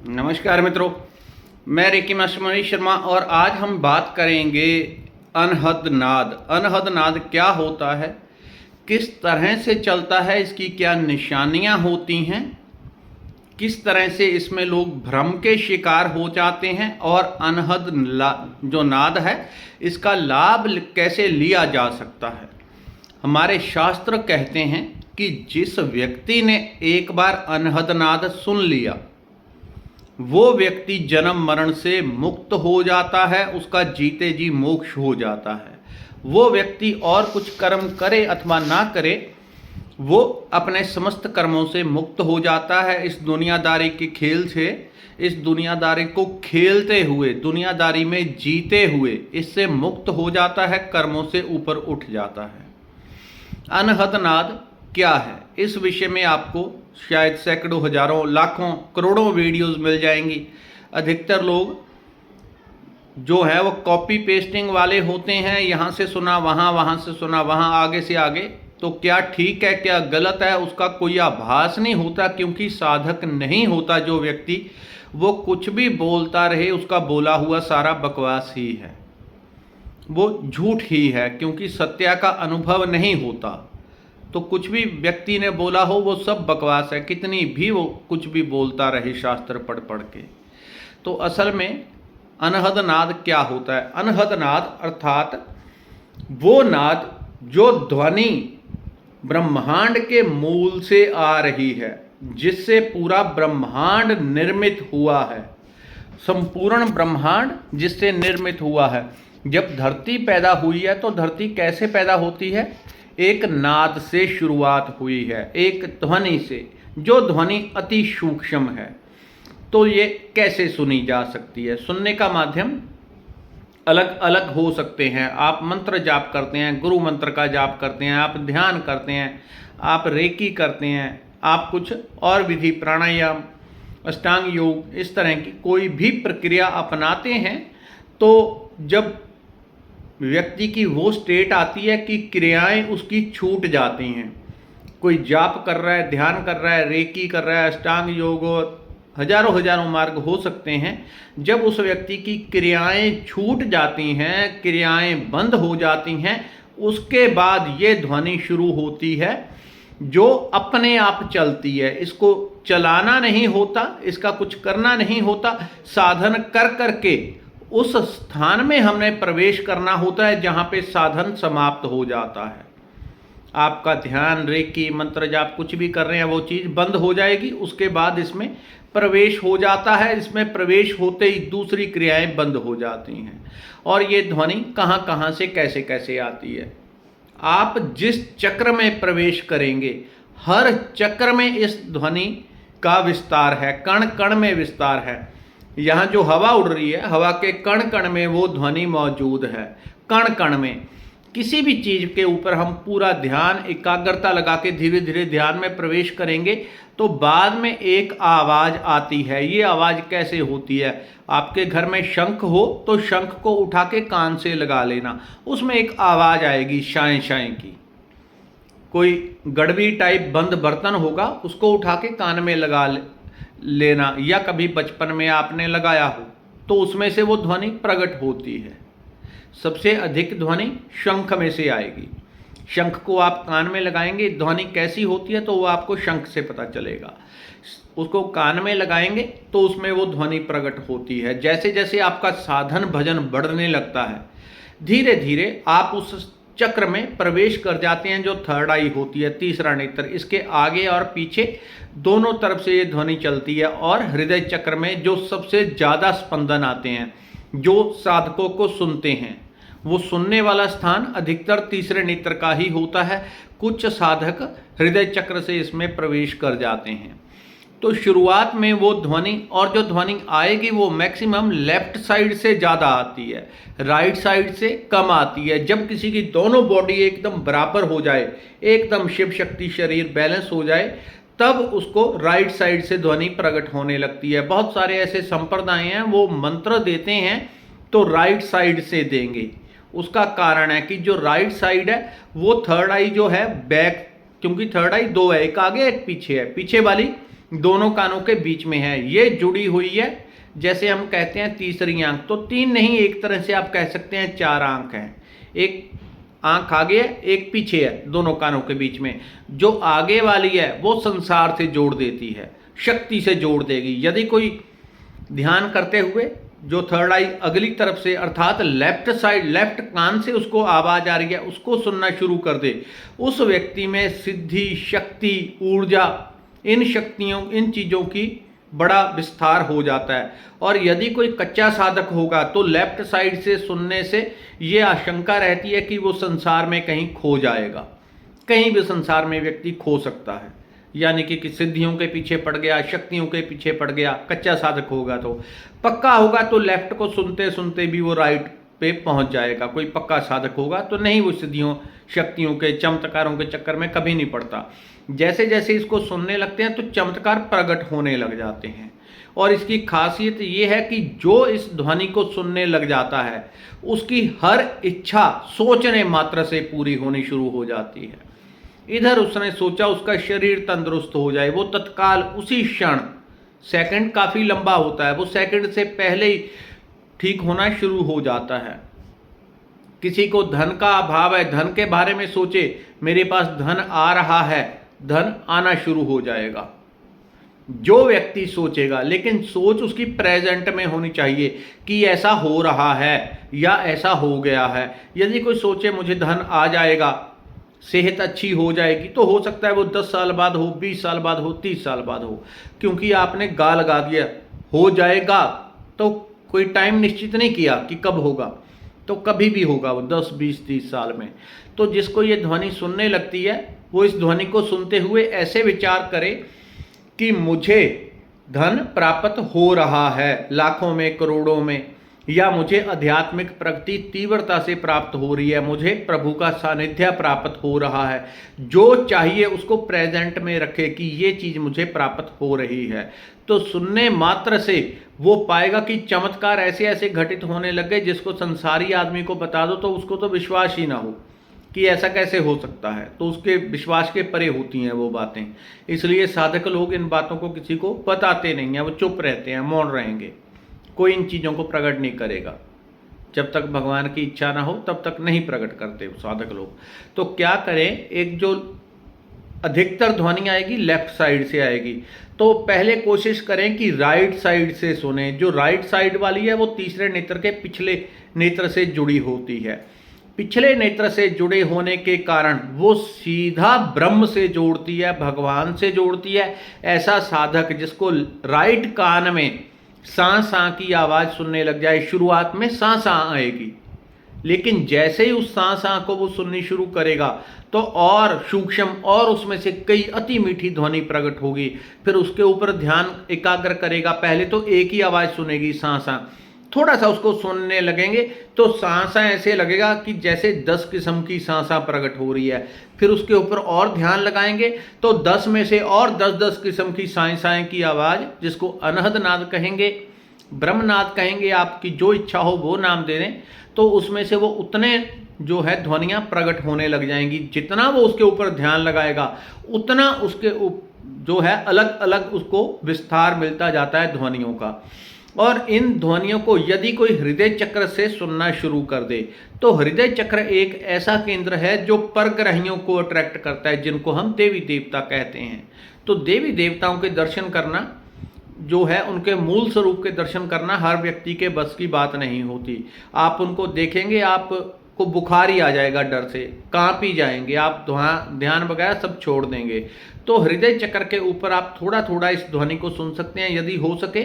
नमस्कार मित्रों, मैं रेकी मास्टर मनीष शर्मा और आज हम बात करेंगे अनहद नाद। अनहद नाद क्या होता है, किस तरह से चलता है, इसकी क्या निशानियां होती हैं, किस तरह से इसमें लोग भ्रम के शिकार हो जाते हैं और अनहद जो नाद है इसका लाभ कैसे लिया जा सकता है। हमारे शास्त्र कहते हैं कि जिस व्यक्ति ने एक बार अनहद नाद सुन लिया वो व्यक्ति जन्म मरण से मुक्त हो जाता है, उसका जीते जी मोक्ष हो जाता है। वो व्यक्ति और कुछ कर्म करे अथवा ना करे, वो अपने समस्त कर्मों से मुक्त हो जाता है। इस दुनियादारी के खेल से, इस दुनियादारी को खेलते हुए, दुनियादारी में जीते हुए इससे मुक्त हो जाता है, कर्मों से ऊपर उठ जाता है। अनहद नाद क्या है, इस विषय में आपको शायद सैकड़ों, हजारों, लाखों, करोड़ों वीडियोस मिल जाएंगी। अधिकतर लोग जो है वो कॉपी पेस्टिंग वाले होते हैं, यहाँ से सुना वहाँ, वहाँ से सुना वहाँ, आगे से आगे। तो क्या ठीक है क्या गलत है उसका कोई आभास नहीं होता, क्योंकि साधक नहीं होता जो व्यक्ति, वो कुछ भी बोलता रहे उसका बोला हुआ सारा बकवास ही है, वो झूठ ही है, क्योंकि सत्य का अनुभव नहीं होता। तो कुछ भी व्यक्ति ने बोला हो वो सब बकवास है, कितनी भी वो कुछ भी बोलता रहे शास्त्र पढ़ पढ़ के। तो असल में अनहद नाद क्या होता है? अनहद नाद अर्थात वो नाद जो ध्वनि ब्रह्मांड के मूल से आ रही है, जिससे पूरा ब्रह्मांड निर्मित हुआ है। संपूर्ण ब्रह्मांड जिससे निर्मित हुआ है। जब धरती पैदा हुई है तो धरती कैसे पैदा होती है? एक नाद से शुरुआत हुई है, एक ध्वनि से, जो ध्वनि अति सूक्ष्म है। तो ये कैसे सुनी जा सकती है? सुनने का माध्यम अलग अलग हो सकते हैं। आप मंत्र जाप करते हैं, गुरु मंत्र का जाप करते हैं, आप ध्यान करते हैं, आप रेकी करते हैं, आप कुछ और विधि, प्राणायाम, अष्टांग योग, इस तरह की कोई भी प्रक्रिया अपनाते हैं। तो जब व्यक्ति की वो स्टेट आती है कि क्रियाएं उसकी छूट जाती हैं, कोई जाप कर रहा है, ध्यान कर रहा है, रेकी कर रहा है, अष्टांग योग, हजारों हजारों मार्ग हो सकते हैं। जब उस व्यक्ति की क्रियाएं छूट जाती हैं, क्रियाएं बंद हो जाती हैं, उसके बाद ये ध्वनि शुरू होती है जो अपने आप चलती है। इसको चलाना नहीं होता, इसका कुछ करना नहीं होता, साधन कर करके उस स्थान में हमने प्रवेश करना होता है जहां पे साधन समाप्त हो जाता है। आपका ध्यान, रेकी, मंत्र जाप कुछ भी कर रहे हैं वो चीज़ बंद हो जाएगी, उसके बाद इसमें प्रवेश हो जाता है। इसमें प्रवेश होते ही दूसरी क्रियाएं बंद हो जाती हैं। और ये ध्वनि कहाँ कहाँ से कैसे कैसे आती है? आप जिस चक्र में प्रवेश करेंगे, हर चक्र में इस ध्वनि का विस्तार है, कण कण में विस्तार है। यहाँ जो हवा उड़ रही है, हवा के कण कण में वो ध्वनि मौजूद है। कण कण में किसी भी चीज़ के ऊपर हम पूरा ध्यान, एकाग्रता लगा के धीरे धीरे ध्यान में प्रवेश करेंगे तो बाद में एक आवाज़ आती है। ये आवाज़ कैसे होती है? आपके घर में शंख हो तो शंख को उठा के कान से लगा लेना, उसमें एक आवाज़ आएगी शाएं शाएं की। कोई गड़बी टाइप बंद बर्तन होगा, उसको उठा के कान में लगा लेना, या कभी बचपन में आपने लगाया हो तो उसमें से वो ध्वनि प्रकट होती है। सबसे अधिक ध्वनि शंख में से आएगी। शंख को आप कान में लगाएंगे, ध्वनि कैसी होती है तो वो आपको शंख से पता चलेगा। उसको कान में लगाएंगे तो उसमें वो ध्वनि प्रकट होती है। जैसे जैसे आपका साधन भजन बढ़ने लगता है, धीरे धीरे आप उस चक्र में प्रवेश कर जाते हैं जो थर्ड आई होती है, तीसरा नेत्र। इसके आगे और पीछे दोनों तरफ से ये ध्वनि चलती है। और हृदय चक्र में जो सबसे ज़्यादा स्पंदन आते हैं, जो साधकों को सुनते हैं, वो सुनने वाला स्थान अधिकतर तीसरे नेत्र का ही होता है। कुछ साधक हृदय चक्र से इसमें प्रवेश कर जाते हैं। तो शुरुआत में वो ध्वनि, और जो ध्वनि आएगी वो मैक्सिमम लेफ्ट साइड से ज़्यादा आती है, राइट साइड से कम आती है। जब किसी की दोनों बॉडी एकदम बराबर हो जाए, एकदम शिव शक्ति शरीर बैलेंस हो जाए, तब उसको राइट साइड से ध्वनि प्रकट होने लगती है। बहुत सारे ऐसे संप्रदाय हैं वो मंत्र देते हैं तो राइट साइड से देंगे। उसका कारण है कि जो राइट साइड है वो थर्ड आई जो है बैक, क्योंकि थर्ड आई दो है, एक आगे एक पीछे है, पीछे वाली दोनों कानों के बीच में है, ये जुड़ी हुई है। जैसे हम कहते हैं तीसरी आंख, तो तीन नहीं, एक तरह से आप कह सकते हैं चार आंख हैं। एक आंख आगे है, एक पीछे है, दोनों कानों के बीच में। जो आगे वाली है वो संसार से जोड़ देती है, शक्ति से जोड़ देगी। यदि कोई ध्यान करते हुए जो थर्ड आई अगली तरफ से अर्थात लेफ्ट साइड, लेफ्ट कान से उसको आवाज आ रही है, उसको सुनना शुरू कर दे, उस व्यक्ति में सिद्धि, शक्ति, ऊर्जा, इन शक्तियों, इन चीज़ों की बड़ा विस्तार हो जाता है। और यदि कोई कच्चा साधक होगा तो लेफ्ट साइड से सुनने से ये आशंका रहती है कि वो संसार में कहीं खो जाएगा, कहीं भी संसार में व्यक्ति खो सकता है, यानी कि सिद्धियों के पीछे पड़ गया, शक्तियों के पीछे पड़ गया। कच्चा साधक होगा तो, पक्का होगा तो लेफ्ट को सुनते सुनते भी वो राइट पे पहुंच जाएगा। कोई पक्का साधक होगा तो नहीं, वो सिद्धियों, शक्तियों के, चमत्कारों के चक्कर में कभी नहीं पड़ता। जैसे जैसे इसको सुनने लगते हैं तो चमत्कार प्रकट होने लग जाते हैं। और इसकी खासियत ये है कि जो इस ध्वनि को सुनने लग जाता है उसकी हर इच्छा सोचने मात्र से पूरी होनी शुरू हो जाती है। इधर उसने सोचा उसका शरीर तंदुरुस्त हो जाए, वो तत्काल उसी क्षण, सेकंड काफ़ी लंबा होता है, वो सेकंड से पहले ही ठीक होना शुरू हो जाता है। किसी को धन का अभाव है, धन के बारे में सोचे, मेरे पास धन आ रहा है, धन आना शुरू हो जाएगा। जो व्यक्ति सोचेगा, लेकिन सोच उसकी प्रेजेंट में होनी चाहिए कि ऐसा हो रहा है या ऐसा हो गया है। यदि कोई सोचे मुझे धन आ जाएगा, सेहत अच्छी हो जाएगी, तो हो सकता है वो 10 साल बाद हो, 20 साल बाद हो, 30 साल बाद हो, क्योंकि आपने गा लगा दिया हो जाएगा। तो कोई टाइम निश्चित नहीं किया कि कब होगा, तो कभी भी होगा वो 10, 20, 30 साल में। तो जिसको ये ध्वनि सुनने लगती है वो इस ध्वनि को सुनते हुए ऐसे विचार करे कि मुझे धन प्राप्त हो रहा है लाखों में, करोड़ों में, या मुझे आध्यात्मिक प्रगति तीव्रता से प्राप्त हो रही है, मुझे प्रभु का सानिध्य प्राप्त हो रहा है। जो चाहिए उसको प्रेजेंट में रखे कि ये चीज़ मुझे प्राप्त हो रही है। तो सुनने मात्र से वो पाएगा कि चमत्कार ऐसे ऐसे घटित होने लगे जिसको संसारी आदमी को बता दो तो उसको तो विश्वास ही ना हो कि ऐसा कैसे हो सकता है। तो उसके विश्वास के परे होती हैं वो बातें। इसलिए साधक लोग इन बातों को किसी को बताते नहीं हैं, वो चुप रहते हैं, मौन रहेंगे, कोई इन चीज़ों को प्रकट नहीं करेगा। जब तक भगवान की इच्छा ना हो तब तक नहीं प्रकट करते साधक लोग। तो क्या करें, एक जो अधिकतर ध्वनि आएगी लेफ्ट साइड से आएगी, तो पहले कोशिश करें कि राइट साइड से सुने। जो राइट साइड वाली है वो तीसरे नेत्र के पिछले नेत्र से जुड़ी होती है। पिछले नेत्र से जुड़े होने के कारण वो सीधा ब्रह्म से जोड़ती है, भगवान से जोड़ती है। ऐसा साधक जिसको राइट कान में सा सा की आवाज़ सुनने लग जाए, शुरुआत में सा सा आएगी, लेकिन जैसे ही उस सा सा को वो सुननी शुरू करेगा तो और सूक्ष्म और उसमें से कई अति मीठी ध्वनि प्रकट होगी। फिर उसके ऊपर ध्यान एकाग्र करेगा। पहले तो एक ही आवाज़ सुनेगी सा सा, थोड़ा सा उसको सुनने लगेंगे तो सांसा ऐसे लगेगा कि जैसे 10 किस्म की सांसा प्रकट हो रही है। फिर उसके ऊपर और ध्यान लगाएंगे तो 10 में से और 10-10 किस्म की साएं की आवाज़, जिसको अनहद नाद कहेंगे, ब्रह्मनाद कहेंगे, आपकी जो इच्छा हो वो नाम दे दें, तो उसमें से वो उतने जो है ध्वनियाँ प्रकट होने लग जाएंगी। जितना वो उसके ऊपर ध्यान लगाएगा उतना उसके जो है अलग अलग उसको विस्तार मिलता जाता है ध्वनियों का। और इन ध्वनियों को यदि कोई हृदय चक्र से सुनना शुरू कर दे तो हृदय चक्र एक ऐसा केंद्र है जो परग्रहियों को अट्रैक्ट करता है, जिनको हम देवी देवता कहते हैं। तो देवी देवताओं के दर्शन करना जो है, उनके मूल स्वरूप के दर्शन करना हर व्यक्ति के बस की बात नहीं होती। आप उनको देखेंगे आपको बुखार ही आ जाएगा, डर से कांप ही जाएंगे, आप ध्यान वगैरह सब छोड़ देंगे। तो हृदय चक्र के ऊपर आप थोड़ा थोड़ा इस ध्वनि को सुन सकते हैं। यदि हो सके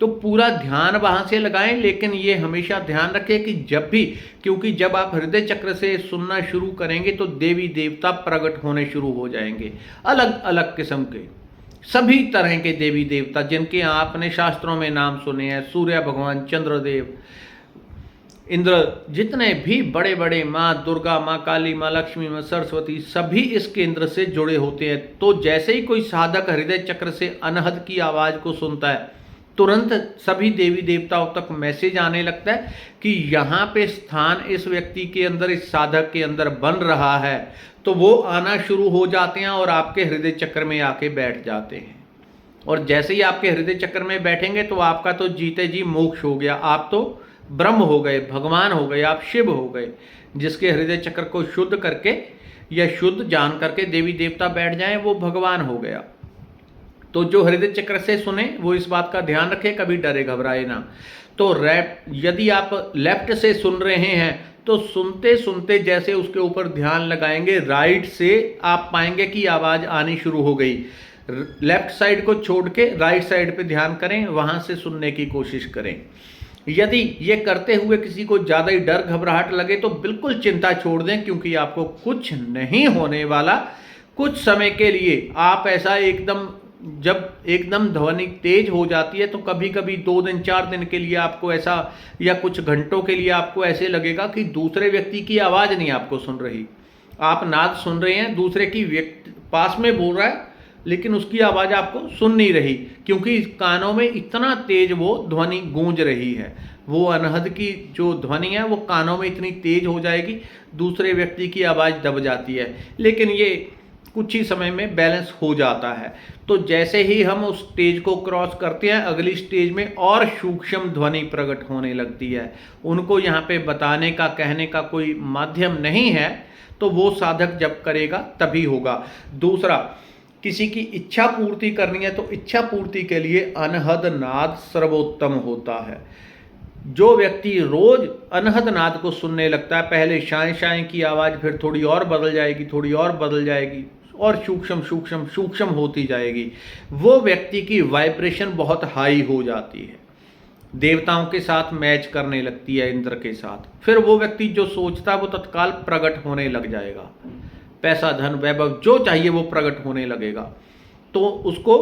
तो पूरा ध्यान वहाँ से लगाएं, लेकिन ये हमेशा ध्यान रखें कि जब भी, क्योंकि जब आप हृदय चक्र से सुनना शुरू करेंगे तो देवी देवता प्रकट होने शुरू हो जाएंगे, अलग अलग किस्म के, सभी तरह के देवी देवता जिनके आपने शास्त्रों में नाम सुने हैं, सूर्य भगवान, चंद्रदेव, इंद्र, जितने भी बड़े बड़े, माँ दुर्गा, माँ काली, माँ लक्ष्मी, माँ सरस्वती, सभी इस केंद्र से जुड़े होते हैं। तो जैसे ही कोई साधक हृदय चक्र से अनहद की आवाज़ को सुनता है तुरंत सभी देवी देवताओं तक मैसेज आने लगता है कि यहाँ पे स्थान इस व्यक्ति के अंदर, इस साधक के अंदर बन रहा है। तो वो आना शुरू हो जाते हैं और आपके हृदय चक्र में आके बैठ जाते हैं। और जैसे ही आपके हृदय चक्र में बैठेंगे तो आपका तो जीते जी मोक्ष हो गया, आप तो ब्रह्म हो गए, भगवान हो गए, आप शिव हो गए। जिसके हृदय चक्र को शुद्ध करके या शुद्ध जान करके देवी देवता बैठ जाएं, वो भगवान हो गया। तो जो हृदय चक्र से सुने वो इस बात का ध्यान रखे, कभी डरे घबराए ना। तो यदि आप लेफ्ट से सुन रहे हैं तो सुनते सुनते जैसे उसके ऊपर ध्यान लगाएंगे, राइट से आप पाएंगे कि आवाज़ आनी शुरू हो गई। लेफ्ट साइड को छोड़ के राइट साइड पे ध्यान करें, वहां से सुनने की कोशिश करें। यदि ये करते हुए किसी को ज़्यादा ही डर घबराहट लगे तो बिल्कुल चिंता छोड़ दें, क्योंकि आपको कुछ नहीं होने वाला। कुछ समय के लिए आप ऐसा एकदम, जब एकदम ध्वनि तेज हो जाती है तो कभी कभी 2 दिन 4 दिन के लिए आपको ऐसा, या कुछ घंटों के लिए आपको ऐसे लगेगा कि दूसरे व्यक्ति की आवाज़ नहीं आपको सुन रही। आप नाद सुन रहे हैं, दूसरे की व्यक्ति पास में बोल रहा है लेकिन उसकी आवाज़ आपको सुन नहीं रही, क्योंकि कानों में इतना तेज वो ध्वनि गूंज रही है। वो अनहद की जो ध्वनि है वो कानों में इतनी तेज हो जाएगी, दूसरे व्यक्ति की आवाज़ दब जाती है। लेकिन ये कुछ ही समय में बैलेंस हो जाता है। तो जैसे ही हम उस स्टेज को क्रॉस करते हैं, अगली स्टेज में और सूक्ष्म ध्वनि प्रकट होने लगती है। उनको यहाँ पे बताने का, कहने का कोई माध्यम नहीं है, तो वो साधक जब करेगा तभी होगा। दूसरा, किसी की इच्छा पूर्ति करनी है तो इच्छा पूर्ति के लिए अनहद नाद सर्वोत्तम होता है। जो व्यक्ति रोज अनहद नाद को सुनने लगता है, पहले शाय शाय की आवाज़, फिर थोड़ी और बदल जाएगी, थोड़ी और बदल जाएगी, और सूक्ष्म सूक्ष्म सूक्ष्म होती जाएगी, वो व्यक्ति की वाइब्रेशन बहुत हाई हो जाती है, देवताओं के साथ मैच करने लगती है, इंद्र के साथ। फिर वो व्यक्ति जो सोचता है वो तत्काल प्रकट होने लग जाएगा। पैसा, धन, वैभव जो चाहिए वो प्रकट होने लगेगा। तो उसको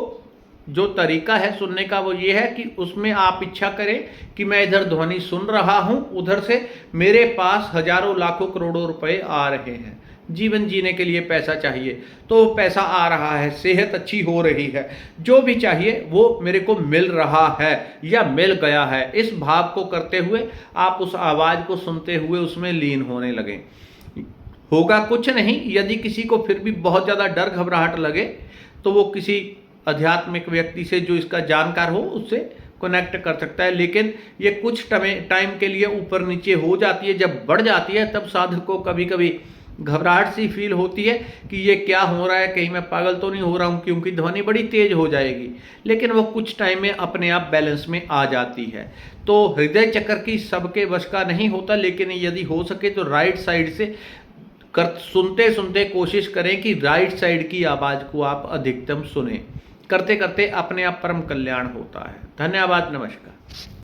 जो तरीका है सुनने का वो ये है कि उसमें आप इच्छा करें कि मैं इधर ध्वनि सुन रहा हूँ, उधर से मेरे पास हजारों लाखों करोड़ों रुपए आ रहे हैं, जीवन जीने के लिए पैसा चाहिए तो पैसा आ रहा है, सेहत अच्छी हो रही है, जो भी चाहिए वो मेरे को मिल रहा है या मिल गया है। इस भाव को करते हुए आप उस आवाज़ को सुनते हुए उसमें लीन होने लगें। होगा कुछ नहीं। यदि किसी को फिर भी बहुत ज़्यादा डर घबराहट लगे तो वो किसी आध्यात्मिक व्यक्ति से जो इसका जानकार हो उससे कनेक्ट कर सकता है। लेकिन ये कुछ टाइम के लिए ऊपर नीचे हो जाती है। जब बढ़ जाती है तब साधक को कभी कभी घबराहट सी फील होती है कि ये क्या हो रहा है, कहीं मैं पागल तो नहीं हो रहा हूँ, क्योंकि ध्वनि बड़ी तेज हो जाएगी। लेकिन वो कुछ टाइम में अपने आप बैलेंस में आ जाती है। तो हृदय चक्र की सबके वश का नहीं होता, लेकिन यदि हो सके तो राइट साइड से सुनते सुनते कोशिश करें कि राइट साइड की आवाज़ को आप अधिकतम सुने। करते करते अपने आप परम कल्याण होता है। धन्यवाद, नमस्कार।